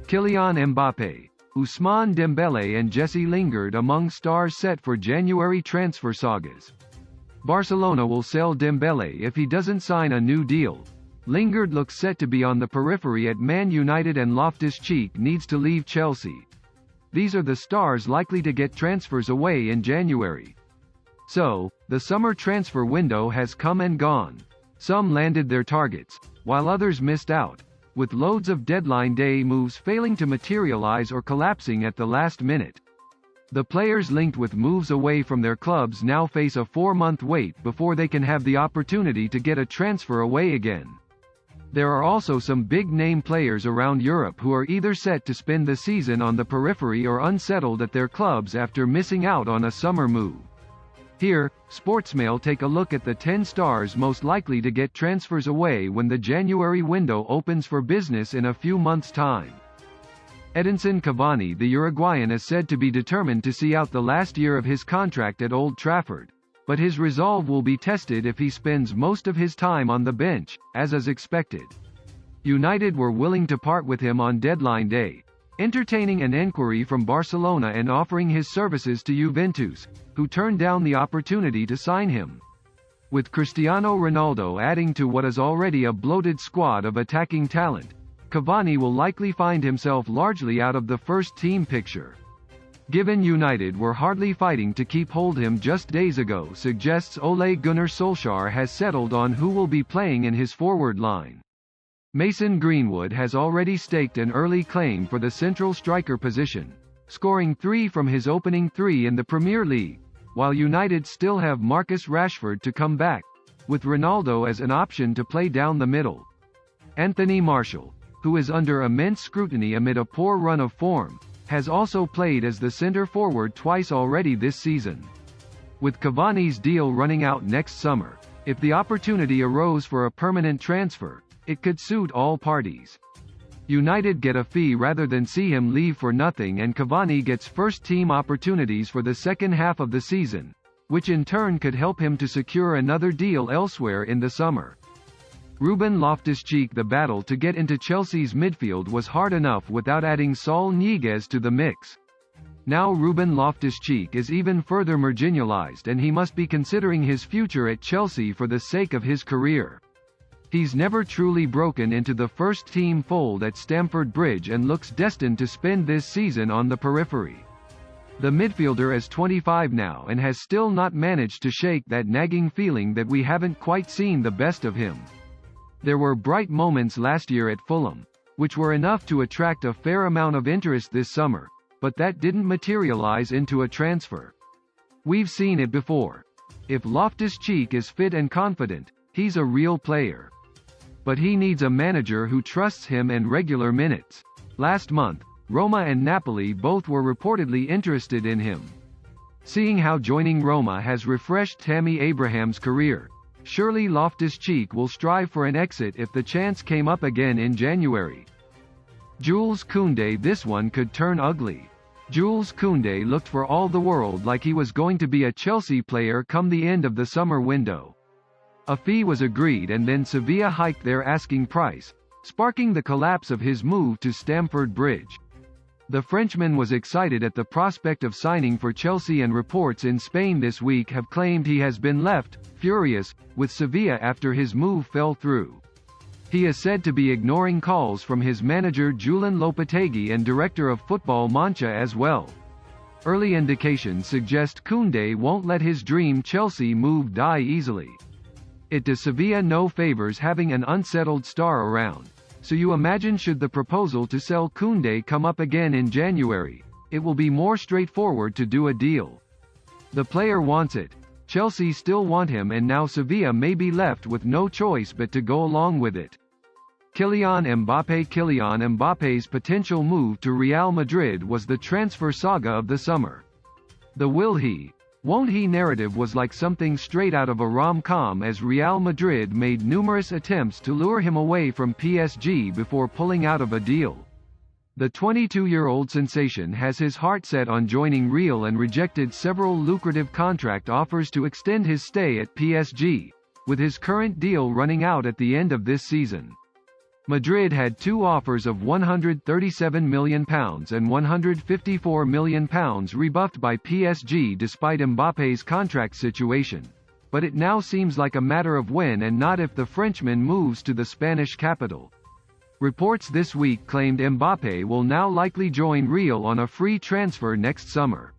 Kylian Mbappe, Ousmane Dembele and Jesse Lingard among stars set for January transfer sagas. Barcelona will sell Dembele if he doesn't sign a new deal. Lingard looks set to be on the periphery at Man United and Loftus-Cheek needs to leave Chelsea. These are the stars likely to get transfers away in January. So, the summer transfer window has come and gone. Some landed their targets, while others missed out, with loads of deadline day moves failing to materialize or collapsing at the last minute. The players linked with moves away from their clubs now face a 4-month wait before they can have the opportunity to get a transfer away again. There are also some big-name players around Europe who are either set to spend the season on the periphery or unsettled at their clubs after missing out on a summer move. Here, Sportsmail take a look at the 10 stars most likely to get transfers away when the January window opens for business in a few months' time. Edinson Cavani, the Uruguayan, is said to be determined to see out the last year of his contract at Old Trafford, but his resolve will be tested if he spends most of his time on the bench, as is expected. United were willing to part with him on deadline day, entertaining an enquiry from Barcelona and offering his services to Juventus, who turned down the opportunity to sign him. With Cristiano Ronaldo adding to what is already a bloated squad of attacking talent, Cavani will likely find himself largely out of the first-team picture. Given United were hardly fighting to keep hold of him just days ago suggests Ole Gunnar Solskjaer has settled on who will be playing in his forward line. Mason Greenwood has already staked an early claim for the central striker position, scoring 3 from his opening 3 in the Premier League, while United still have Marcus Rashford to come back, with Ronaldo as an option to play down the middle. Anthony Martial, who is under immense scrutiny amid a poor run of form, has also played as the centre forward twice already this season. With Cavani's deal running out next summer, if the opportunity arose for a permanent transfer, it could suit all parties. United get a fee rather than see him leave for nothing, and Cavani gets first-team opportunities for the second half of the season, which in turn could help him to secure another deal elsewhere in the summer. Ruben Loftus-Cheek. The battle to get into Chelsea's midfield was hard enough without adding Saul Niguez to the mix. Now Ruben Loftus-Cheek is even further marginalized, and he must be considering his future at Chelsea for the sake of his career. He's never truly broken into the first-team fold at Stamford Bridge and looks destined to spend this season on the periphery. The midfielder is 25 now and has still not managed to shake that nagging feeling that we haven't quite seen the best of him. There were bright moments last year at Fulham, which were enough to attract a fair amount of interest this summer, but that didn't materialize into a transfer. We've seen it before. If Loftus-Cheek is fit and confident, he's a real player. But he needs a manager who trusts him and regular minutes. Last month, Roma and Napoli both were reportedly interested in him. Seeing how joining Roma has refreshed Tammy Abraham's career, surely Loftus-Cheek will strive for an exit if the chance came up again in January. Jules Kunday. This one could turn ugly. Jules Kunday looked for all the world like he was going to be a Chelsea player come the end of the summer window. A fee was agreed and then Sevilla hiked their asking price, sparking the collapse of his move to Stamford Bridge. The Frenchman was excited at the prospect of signing for Chelsea, and reports in Spain this week have claimed he has been left furious with Sevilla after his move fell through. He is said to be ignoring calls from his manager Julen Lopetegui and director of football Mancha as well. Early indications suggest Kunday won't let his dream Chelsea move die easily. It does Sevilla no favors having an unsettled star around, so you imagine should the proposal to sell Kunday come up again in January, it will be more straightforward to do a deal. The player wants it, Chelsea still want him, and now Sevilla may be left with no choice but to go along with it. Kylian Mbappe. Kylian Mbappe's potential move to Real Madrid was the transfer saga of the summer. The will he, won't he narrative was like something straight out of a rom-com, as Real Madrid made numerous attempts to lure him away from PSG before pulling out of a deal. The 22-year-old sensation has his heart set on joining Real and rejected several lucrative contract offers to extend his stay at PSG, with his current deal running out at the end of this season. Madrid had two offers of £137 million and £154 million rebuffed by PSG despite Mbappe's contract situation. But it now seems like a matter of when and not if the Frenchman moves to the Spanish capital. Reports this week claimed Mbappe will now likely join Real on a free transfer next summer.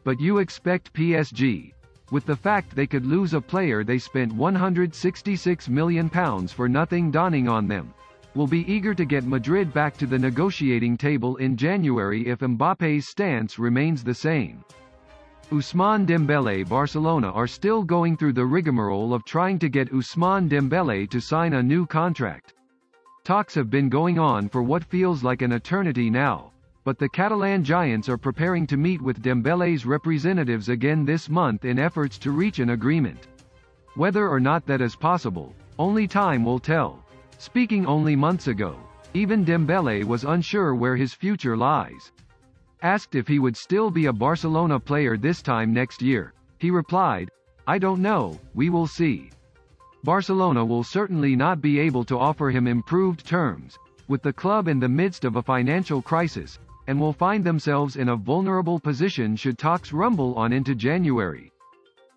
But you expect PSG, with the fact they could lose a player they spent £166 million for nothing dawning on them, will be eager to get Madrid back to the negotiating table in January if Mbappe's stance remains the same. Ousmane Dembele. Barcelona are still going through the rigmarole of trying to get Ousmane Dembele to sign a new contract. Talks have been going on for what feels like an eternity now, but the Catalan giants are preparing to meet with Dembele's representatives again this month in efforts to reach an agreement. Whether or not that is possible, only time will tell. Speaking only months ago, even Dembele was unsure where his future lies. Asked if he would still be a Barcelona player this time next year, he replied, "I don't know, we will see." Barcelona will certainly not be able to offer him improved terms, with the club in the midst of a financial crisis, and will find themselves in a vulnerable position should talks rumble on into January.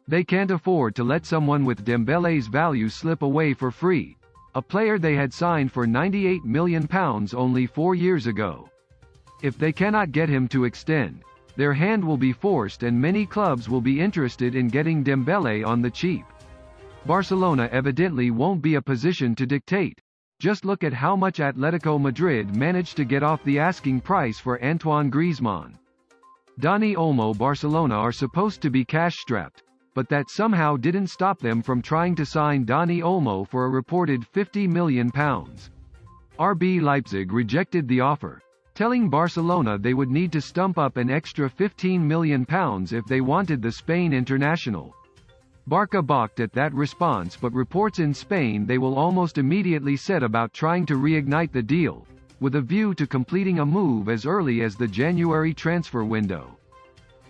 They can't afford to let someone with Dembele's value slip away for free, a player they had signed for £98 million only 4 years ago. If they cannot get him to extend, their hand will be forced and many clubs will be interested in getting Dembele on the cheap. Barcelona evidently won't be a position to dictate. Just look at how much Atletico Madrid managed to get off the asking price for Antoine Griezmann. Dani Olmo. Barcelona are supposed to be cash-strapped, but that somehow didn't stop them from trying to sign Dani Olmo for a reported £50 million. RB Leipzig rejected the offer, telling Barcelona they would need to stump up an extra £15 million if they wanted the Spain international. Barca balked at that response, but reports in Spain they will almost immediately set about trying to reignite the deal, with a view to completing a move as early as the January transfer window.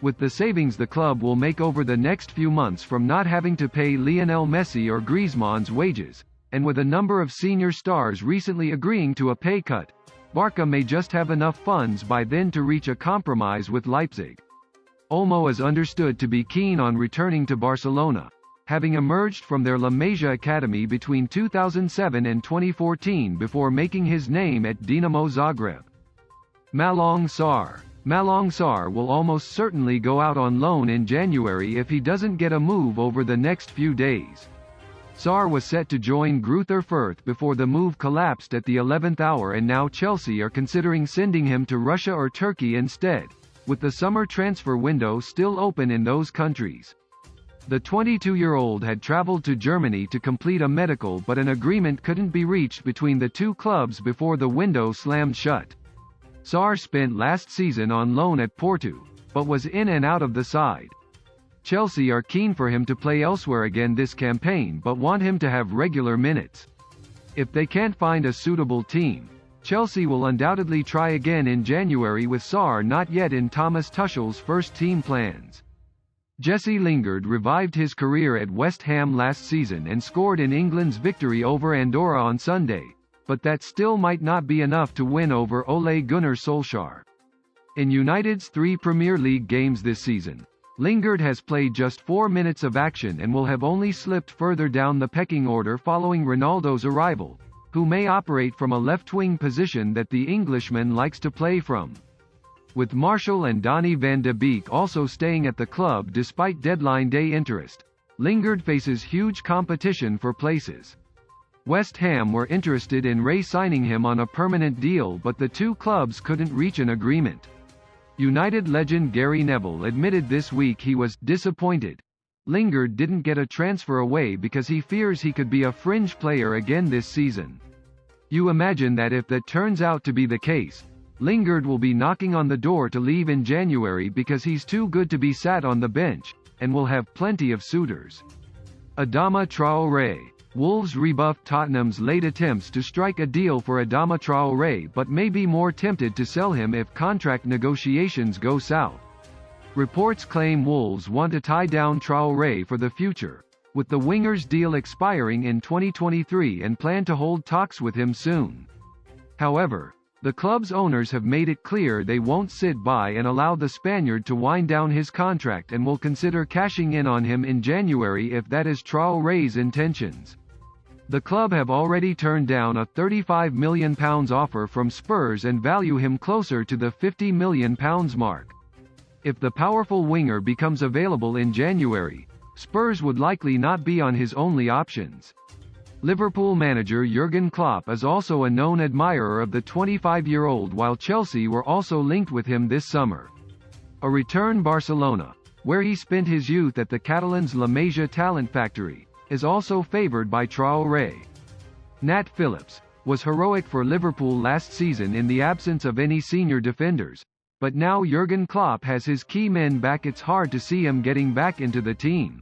With the savings the club will make over the next few months from not having to pay Lionel Messi or Griezmann's wages, and with a number of senior stars recently agreeing to a pay cut, Barca may just have enough funds by then to reach a compromise with Leipzig. Olmo is understood to be keen on returning to Barcelona, having emerged from their La Masia academy between 2007 and 2014 before making his name at Dinamo Zagreb. Malang Sarr. Malang Sarr will almost certainly go out on loan in January if he doesn't get a move over the next few days. Tsar was set to join Greuther Fürth before the move collapsed at the 11th hour, and now Chelsea are considering sending him to Russia or Turkey instead, with the summer transfer window still open in those countries. The 22-year-old had traveled to Germany to complete a medical, but an agreement couldn't be reached between the two clubs before the window slammed shut. Tsar spent last season on loan at Porto, but was in and out of the side. Chelsea are keen for him to play elsewhere again this campaign but want him to have regular minutes. If they can't find a suitable team, Chelsea will undoubtedly try again in January, with Tsar not yet in Thomas Tuchel's first-team plans. Jesse Lingard revived his career at West Ham last season and scored in England's victory over Andorra on Sunday, but that still might not be enough to win over Ole Gunnar Solskjaer. In United's 3 Premier League games this season, Lingard has played just 4 minutes of action and will have only slipped further down the pecking order following Ronaldo's arrival, who may operate from a left-wing position that the Englishman likes to play from. With Martial and Donny van de Beek also staying at the club despite deadline day interest, Lingard faces huge competition for places. West Ham were interested in re-signing him on a permanent deal, but the two clubs couldn't reach an agreement. United legend Gary Neville admitted this week he was disappointed Lingard didn't get a transfer away because he fears he could be a fringe player again this season. You imagine that if that turns out to be the case, Lingard will be knocking on the door to leave in January because he's too good to be sat on the bench, and will have plenty of suitors. Adama Traore. Wolves rebuffed Tottenham's late attempts to strike a deal for Adama Traore but may be more tempted to sell him if contract negotiations go south. Reports claim Wolves want to tie down Traore for the future, with the winger's deal expiring in 2023 and plan to hold talks with him soon. However, the club's owners have made it clear they won't sit by and allow the Spaniard to wind down his contract and will consider cashing in on him in January if that is Traore's intentions. The club have already turned down a £35 million offer from Spurs and value him closer to the £50 million mark. If the powerful winger becomes available in January, Spurs would likely not be on his only options. Liverpool manager Jurgen Klopp is also a known admirer of the 25-year-old, while Chelsea were also linked with him this summer. A return Barcelona, where he spent his youth at the Catalans' La Masia talent factory, is also favoured by Traore. Nat Phillips was heroic for Liverpool last season in the absence of any senior defenders, but now Jurgen Klopp has his key men back. It's hard to see him getting back into the team.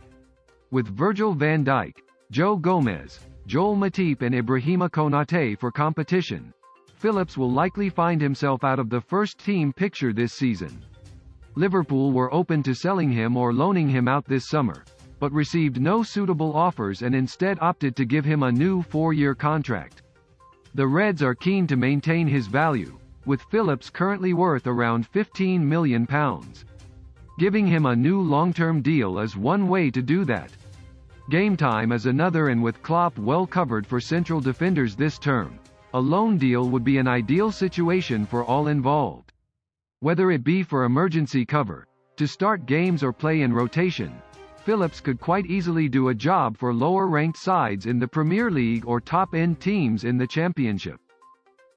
With Virgil van Dijk, Joe Gomez, Joel Matip and Ibrahima Konate for competition, Phillips will likely find himself out of the first-team picture this season. Liverpool were open to selling him or loaning him out this summer, but received no suitable offers and instead opted to give him a new 4-year contract. The Reds are keen to maintain his value, with Phillips currently worth around £15 million. Giving him a new long-term deal is one way to do that. Game time is another, and with Klopp well covered for central defenders this term, a loan deal would be an ideal situation for all involved. Whether it be for emergency cover, to start games or play in rotation, Phillips could quite easily do a job for lower-ranked sides in the Premier League or top-end teams in the Championship.